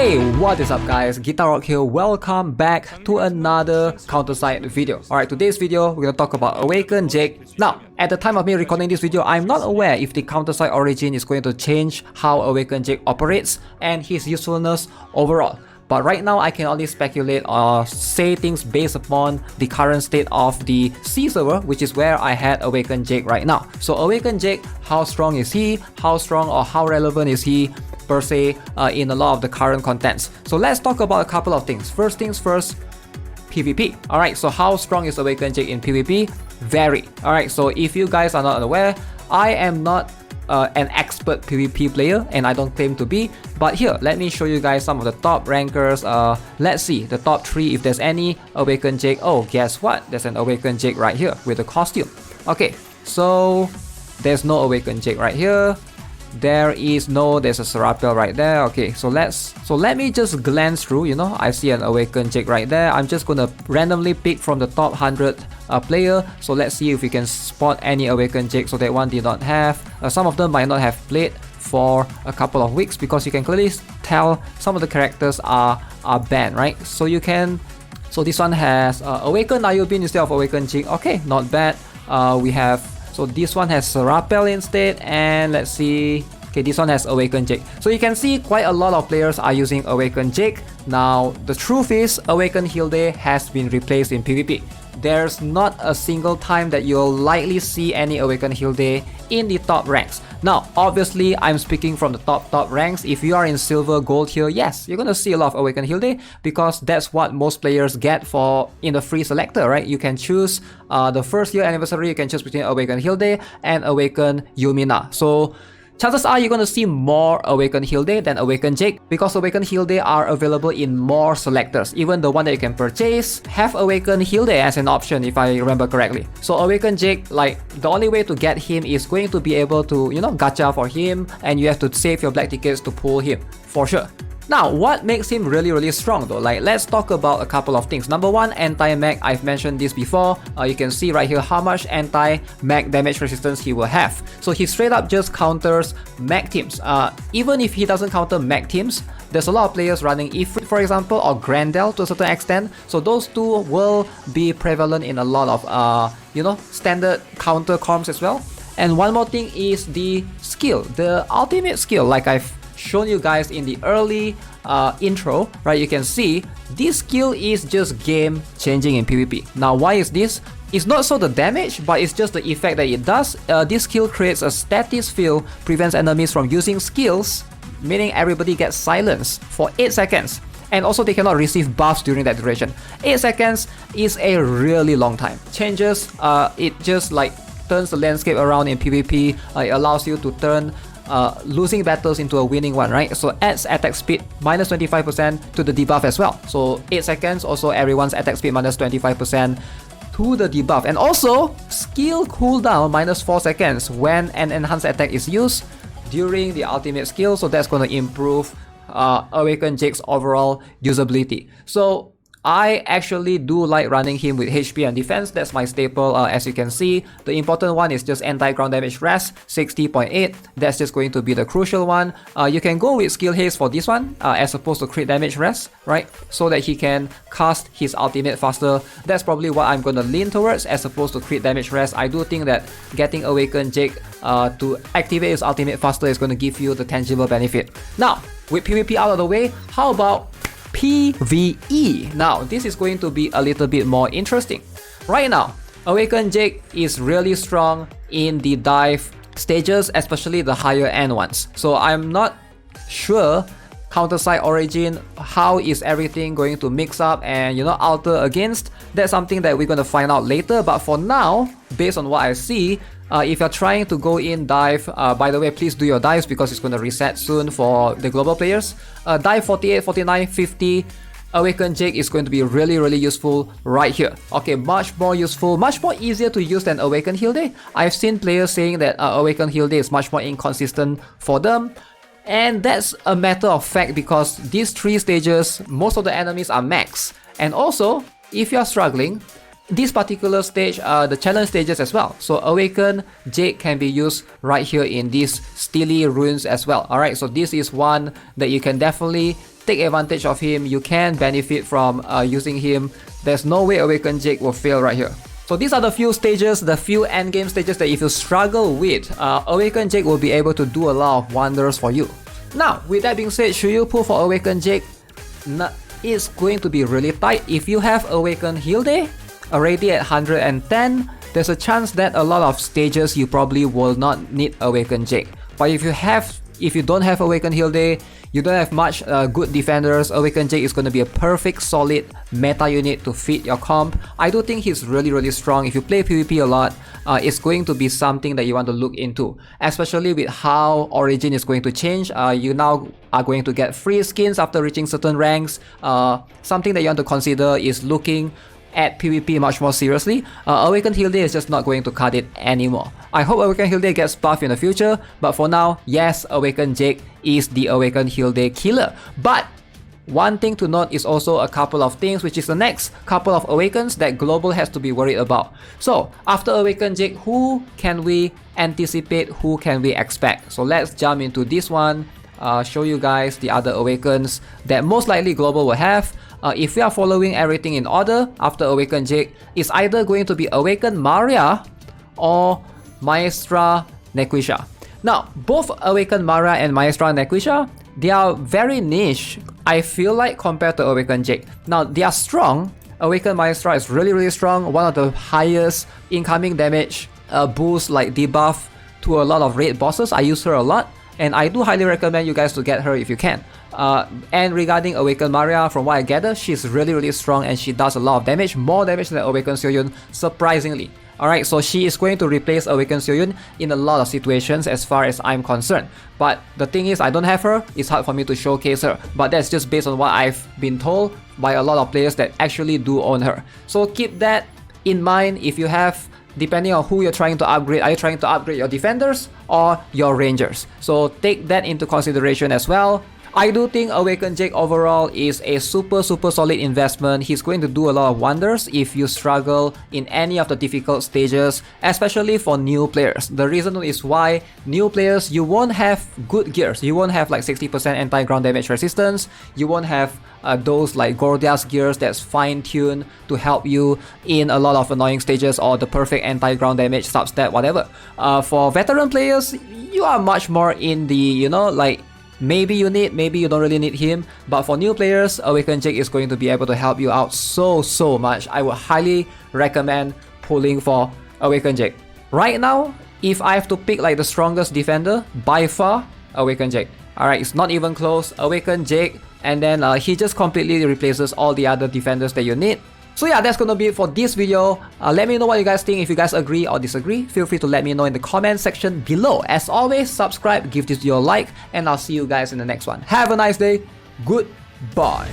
Hey, what is up guys, GuitarRock here, welcome back to another CounterSide video. Alright, today's video, we're gonna talk about Awaken Jake. Now, at the time of me recording this video, I'm not aware if the CounterSide origin is going to change how Awaken Jake operates and his usefulness overall. But right now, I can only speculate or say things based upon the current state of the C server, which is where I had Awaken Jake right now. So Awaken Jake, how strong is he? How strong or how relevant is he per se in a lot of the current contents? So let's talk about a couple of things. First things first, PvP. Alright, so how strong is Awaken Jake in PvP? Very. Alright, so if you guys are not aware, I am not an expert PvP player and I don't claim to be, but here let me show you guys some of the top rankers. Let's see the top 3 if there's any Awaken Jake. Oh, guess what, there's an Awaken Jake right here with a costume. Okay, so there's no Awaken Jake right here. There's a Serapel right there. Okay, so let me just glance through. You know, I see an Awaken Jake right there. I'm just gonna randomly pick from the top 100 player. So let's see if we can spot any Awaken Jake. So that one did not have. Some of them might not have played for a couple of weeks because you can clearly tell some of the characters are banned, right? So you can. So this one has Awaken Ayubin instead of Awaken Jake. Okay, not bad. We have. So this one has Serapel instead, and let's see. Okay, this one has Awaken Jake. So you can see quite a lot of players are using Awaken Jake. Now, the truth is, Awaken Hilde has been replaced in PvP. There's not a single time that you'll likely see any Awaken Hilde in the top ranks. Now, obviously, I'm speaking from the top ranks. If you are in silver, gold here, yes, you're gonna see a lot of Awaken Hilde because that's what most players get for in the free selector, right? You can choose the first year anniversary, you can choose between Awaken Hilde and Awaken Yumina. So chances are you're going to see more Awaken Hilde than Awaken Jake because Awaken Hilde are available in more selectors. Even the one that you can purchase have Awaken Hilde as an option if I remember correctly. So Awaken Jake, like the only way to get him is going to be able to, you know, gacha for him and you have to save your black tickets to pull him for sure. Now, what makes him really strong though? Like, let's talk about a couple of things. Number one, anti-mag. I've mentioned this before. You can see right here how much anti-mag damage resistance he will have. So he straight up just counters mag teams. Even if he doesn't counter mag teams, there's a lot of players running Ifrit, for example, or Grandel to a certain extent. So those two will be prevalent in a lot of, you know, standard counter comps as well. And one more thing is the skill, the ultimate skill, like I've shown you guys in the early intro, right? You can see this skill is just game changing in PvP. Now, why is this? It's not so the damage, but it's just the effect that it does. This skill creates a status field, prevents enemies from using skills, meaning everybody gets silenced for 8 seconds. And also they cannot receive buffs during that duration. 8 seconds is a really long time. Changes, it just like turns the landscape around in PvP. It allows you to turn losing battles into a winning one, right? So adds attack speed minus 25% to the debuff as well. So 8 seconds, also everyone's attack speed minus 25% to the debuff. And also skill cooldown minus 4 seconds when an enhanced attack is used during the ultimate skill. So that's going to improve Awaken Jake's overall usability. So I actually do like running him with HP and defense. That's my staple. As you can see, the important one is just anti-ground damage rest 60.8. That's just going to be the crucial one. You can go with skill haste for this one as opposed to crit damage rest, right? So that he can cast his ultimate faster. That's probably what I'm going to lean towards as opposed to crit damage rest. I do think that getting Awaken Jake to activate his ultimate faster is going to give you the tangible benefit. Now, with PvP out of the way, how about PvE? Now, this is going to be a little bit more interesting. Right now, Awaken Jake is really strong in the dive stages, especially the higher end ones. So I'm not sure CounterSide origin, how is everything going to mix up and, you know, alter against. That's something that we're going to find out later. But for now, based on what I see, if you're trying to go in dive, by the way, please do your dives because it's going to reset soon for the global players. Dive 48, 49, 50, Awaken Jake is going to be really useful right here. Okay, much more useful, much more easier to use than Awaken Hilde. I've seen players saying that Awaken Hilde is much more inconsistent for them. And that's a matter of fact because these 3 stages, most of the enemies are max. And also, if you're struggling, this particular stage, the challenge stages as well. So Awaken Jake can be used right here in these Steely Ruins as well. Alright, so this is one that you can definitely take advantage of him, you can benefit from using him. There's no way Awakened Jake will fail right here. So these are the few stages, the few endgame stages that if you struggle with, Awakened Jake will be able to do a lot of wonders for you. Now, with that being said, should you pull for Awakened Jake? It's going to be really tight. If you have Awakened Hilde already at 110, there's a chance that a lot of stages you probably will not need Awakened Jake. But if you don't have Awakened Hilde, you don't have much good defenders, Awakened Jake is going to be a perfect solid meta unit to fit your comp. I do think he's really strong. If you play PvP a lot, it's going to be something that you want to look into, especially with how Origin is going to change. You now are going to get free skins after reaching certain ranks. Something that you want to consider is looking at PvP much more seriously. Awakened Hilde is just not going to cut it anymore. I hope Awakened Hilde gets buffed in the future, but for now, yes, Awakened Jake is the Awakened Hilde killer. But one thing to note is also a couple of things, which is the next couple of Awakens that Global has to be worried about. So after Awakened Jake, who can we anticipate, who can we expect? So let's jump into this one, show you guys the other Awakens that most likely Global will have. If we are following everything in order, after Awakened Jake, it's either going to be Awakened Maria or Maestra Nequisha. Now, both Awakened Maria and Maestra Nequisha, they are very niche, I feel like, compared to Awakened Jake. Now, they are strong. Awakened Maestra is really strong, one of the highest incoming damage boost, like debuff to a lot of raid bosses. I use her a lot, and I do highly recommend you guys to get her if you can. And regarding Awakened Maria, from what I gather, she's really strong and she does a lot of damage, more damage than Awakened Seoyun, surprisingly. Alright, so she is going to replace Awakened Seoyun in a lot of situations as far as I'm concerned. But the thing is, I don't have her, it's hard for me to showcase her. But that's just based on what I've been told by a lot of players that actually do own her. So keep that in mind if you have, depending on who you're trying to upgrade. Are you trying to upgrade your defenders or your rangers? So take that into consideration as well. I do think Awakened Jake overall is a super solid investment. He's going to do a lot of wonders if you struggle in any of the difficult stages, especially for new players. The reason is why new players, you won't have good gears. You won't have like 60% anti-ground damage resistance. You won't have those like Gordia's gears that's fine-tuned to help you in a lot of annoying stages, or the perfect anti-ground damage substat, whatever. For veteran players, you are much more in the, you know, like, maybe you don't really need him. But for new players, Awakened Jake is going to be able to help you out so much. I would highly recommend pulling for Awakened Jake. Right now, if I have to pick like the strongest defender, by far, Awakened Jake. Alright, it's not even close. Awakened Jake, and then he just completely replaces all the other defenders that you need. So yeah, that's gonna be it for this video. Let me know what you guys think. If you guys agree or disagree, feel free to let me know in the comment section below. As always, subscribe, give this video a like, and I'll see you guys in the next one. Have a nice day. Goodbye.